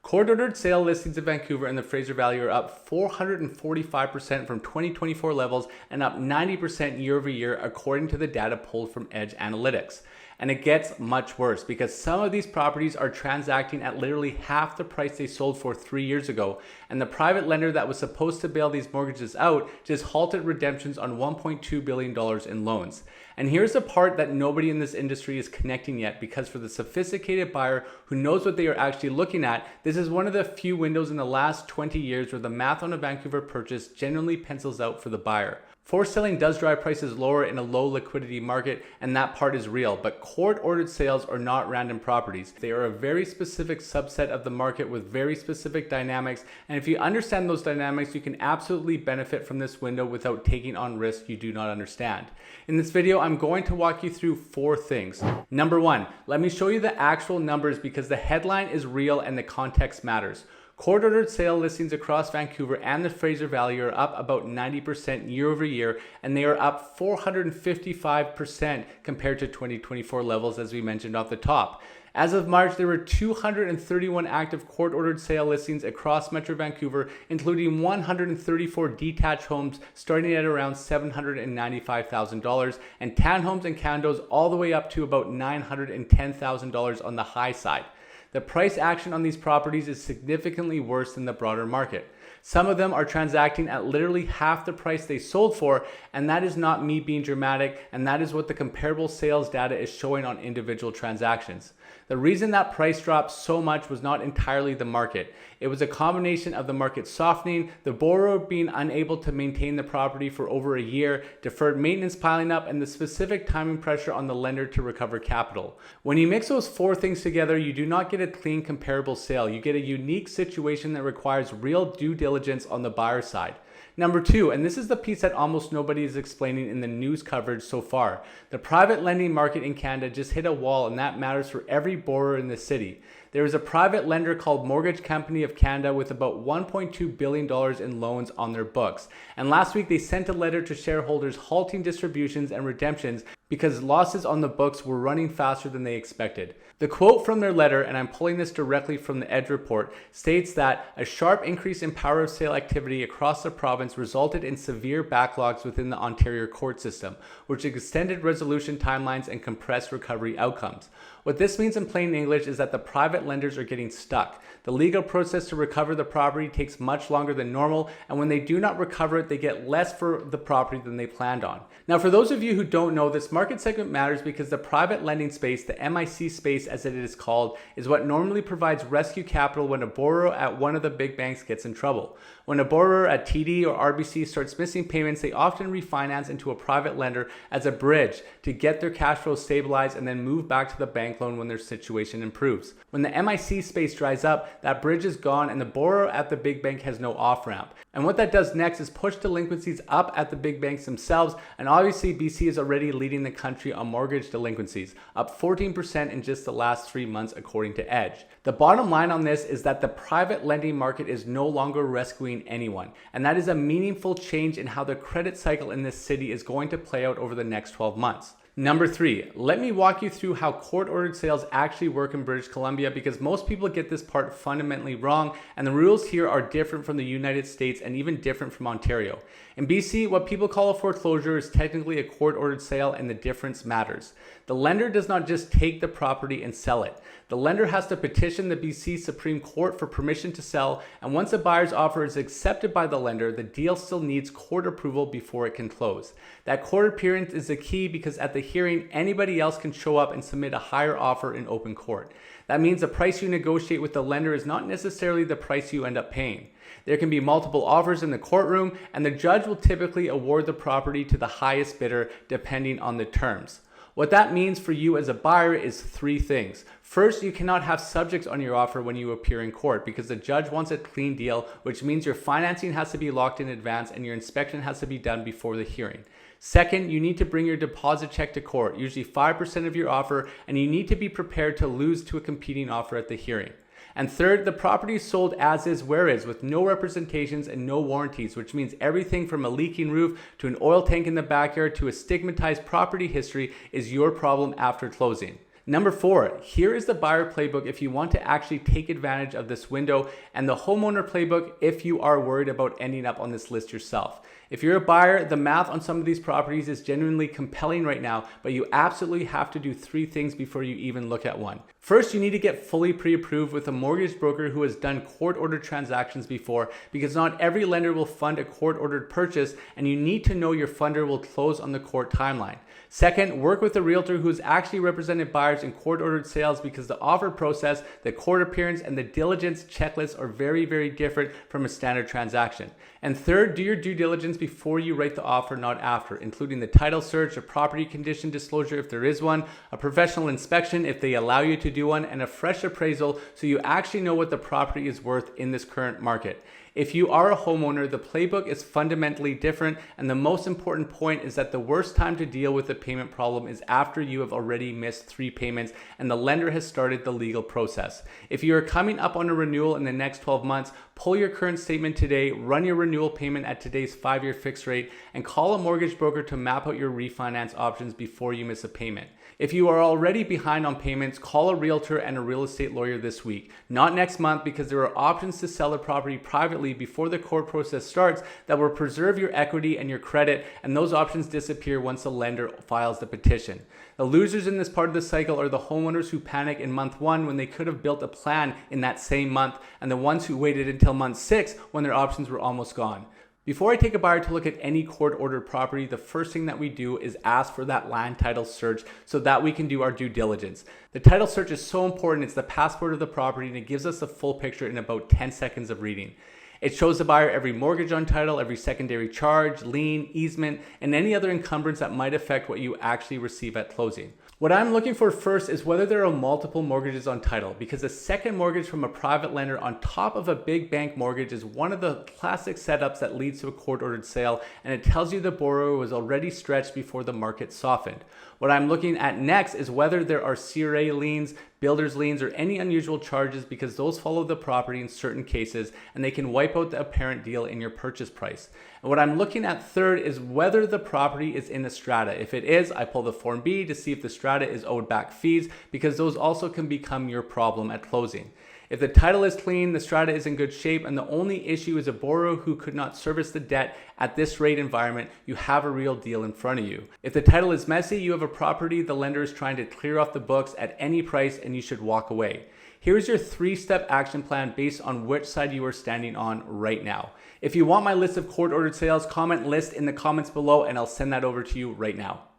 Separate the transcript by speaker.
Speaker 1: Court-ordered sale listings in Vancouver and the Fraser Valley are up 445% from 2024 levels and up 90% year over year, according to the data pulled from Edge Analytics. And it gets much worse because some of these properties are transacting at literally half the price they sold for 3 years ago. And the private lender that was supposed to bail these mortgages out just halted redemptions on $1.2 billion in loans. And here's the part that nobody in this industry is connecting yet, because for the sophisticated buyer who knows what they are actually looking at, this is one of the few windows in the last 20 years where the math on a Vancouver purchase generally pencils out for the buyer. Forced selling does drive prices lower in a low liquidity market, and that part is real, but court-ordered sales are not random properties. They are a very specific subset of the market with very specific dynamics, and if you understand those dynamics, you can absolutely benefit from this window without taking on risk you do not understand. In this video, I'm going to walk you through 4 things. Number 1, let me show you the actual numbers because the headline is real and the context matters. Court-ordered sale listings across Vancouver and the Fraser Valley are up about 90% year over year, and they are up 455% compared to 2024 levels, as we mentioned off the top. As of March, there were 231 active court-ordered sale listings across Metro Vancouver, including 134 detached homes starting at around $795,000, and townhomes and condos all the way up to about $910,000 on the high side. The price action on these properties is significantly worse than the broader market. Some of them are transacting at literally half the price they sold for, and that is not me being dramatic, and that is what the comparable sales data is showing on individual transactions. The reason that price dropped so much was not entirely the market. It was a combination of the market softening, the borrower being unable to maintain the property for over a year, deferred maintenance piling up, and the specific timing pressure on the lender to recover capital. When you mix those 4 things together, you do not get a clean comparable sale. You get a unique situation that requires real due diligence on the buyer side. Number 2, and this is the piece that almost nobody is explaining in the news coverage so far. The private lending market in Canada just hit a wall, and that matters for every borrower in the city. There is a private lender called Mortgage Company of Canada with about $1.2 billion in loans on their books. And last week they sent a letter to shareholders halting distributions and redemptions because losses on the books were running faster than they expected. The quote from their letter, and I'm pulling this directly from the Edge report, states that a sharp increase in power of sale activity across the province resulted in severe backlogs within the Ontario court system, which extended resolution timelines and compressed recovery outcomes. What this means in plain English is that the private lenders are getting stuck. The legal process to recover the property takes much longer than normal, and when they do not recover it, they get less for the property than they planned on. Now, for those of you who don't know, this market segment matters because the private lending space, the MIC space as it is called, is what normally provides rescue capital when a borrower at one of the big banks gets in trouble. When a borrower at TD or RBC starts missing payments, they often refinance into a private lender as a bridge to get their cash flow stabilized and then move back to the bank loan when their situation improves. When the MIC space dries up, that bridge is gone and the borrower at the big bank has no off-ramp. And what that does next is push delinquencies up at the big banks themselves, and obviously BC is already leading the country on mortgage delinquencies, up 14% in just the last 3 months according to Edge. The bottom line on this is that the private lending market is no longer rescuing anyone, and that is a meaningful change in how the credit cycle in this city is going to play out over the next 12 months. Number 3, let me walk you through how court-ordered sales actually work in British Columbia, because most people get this part fundamentally wrong, and the rules here are different from the United States and even different from Ontario. In BC, what people call a foreclosure is technically a court-ordered sale, and the difference matters. The lender does not just take the property and sell it. The lender has to petition the BC Supreme Court for permission to sell, and once a buyer's offer is accepted by the lender, the deal still needs court approval before it can close. That court appearance is the key because at the hearing, anybody else can show up and submit a higher offer in open court. That means the price you negotiate with the lender is not necessarily the price you end up paying. There can be multiple offers in the courtroom, and the judge will typically award the property to the highest bidder depending on the terms. What that means for you as a buyer is 3 things. First, you cannot have subjects on your offer when you appear in court because the judge wants a clean deal, which means your financing has to be locked in advance and your inspection has to be done before the hearing. Second, you need to bring your deposit check to court, usually 5% of your offer, and you need to be prepared to lose to a competing offer at the hearing. And third, the property is sold as is, where is, with no representations and no warranties, which means everything from a leaking roof to an oil tank in the backyard to a stigmatized property history is your problem after closing. Number 4, here is the buyer playbook if you want to actually take advantage of this window, and the homeowner playbook if you are worried about ending up on this list yourself. If you're a buyer, the math on some of these properties is genuinely compelling right now, but you absolutely have to do 3 things before you even look at one. First, you need to get fully pre-approved with a mortgage broker who has done court-ordered transactions before, because not every lender will fund a court-ordered purchase, and you need to know your funder will close on the court timeline. Second, work with a realtor who has actually represented buyers in court-ordered sales, because the offer process, the court appearance, and the diligence checklists are very, very different from a standard transaction. And third, do your due diligence before you write the offer, not after, including the title search, a property condition disclosure if there is one, a professional inspection if they allow you to do one, and a fresh appraisal so you actually know what the property is worth in this current market. If you are a homeowner, the playbook is fundamentally different, and the most important point is that the worst time to deal with the payment problem is after you have already missed 3 payments and the lender has started the legal process. If you are coming up on a renewal in the next 12 months, pull your current statement today, run your renewal payment at today's 5-year fixed rate, and call a mortgage broker to map out your refinance options before you miss a payment. If you are already behind on payments, call a realtor and a real estate lawyer this week, not next month, because there are options to sell a property privately before the court process starts that will preserve your equity and your credit, and those options disappear once the lender files the petition. The losers in this part of the cycle are the homeowners who panic in month 1 when they could have built a plan in that same month, and the ones who waited until month 6 when their options were almost gone. Before I take a buyer to look at any court-ordered property, the first thing that we do is ask for that land title search so that we can do our due diligence. The title search is so important. It's the passport of the property, and it gives us the full picture in about 10 seconds of reading. It shows the buyer every mortgage on title, every secondary charge, lien, easement, and any other encumbrance that might affect what you actually receive at closing. What I'm looking for first is whether there are multiple mortgages on title, because a second mortgage from a private lender on top of a big bank mortgage is one of the classic setups that leads to a court-ordered sale, and it tells you the borrower was already stretched before the market softened. What I'm looking at next is whether there are CRA liens, builder's liens, or any unusual charges, because those follow the property in certain cases and they can wipe out the apparent deal in your purchase price. And what I'm looking at third is whether the property is in a strata. If it is, I pull the Form B to see if the strata is owed back fees, because those also can become your problem at closing. If the title is clean, the strata is in good shape, and the only issue is a borrower who could not service the debt at this rate environment, you have a real deal in front of you. If the title is messy, you have a property the lender is trying to clear off the books at any price, and you should walk away. Here's your 3-step action plan based on which side you are standing on right now. If you want my list of court-ordered sales, comment list in the comments below, and I'll send that over to you right now.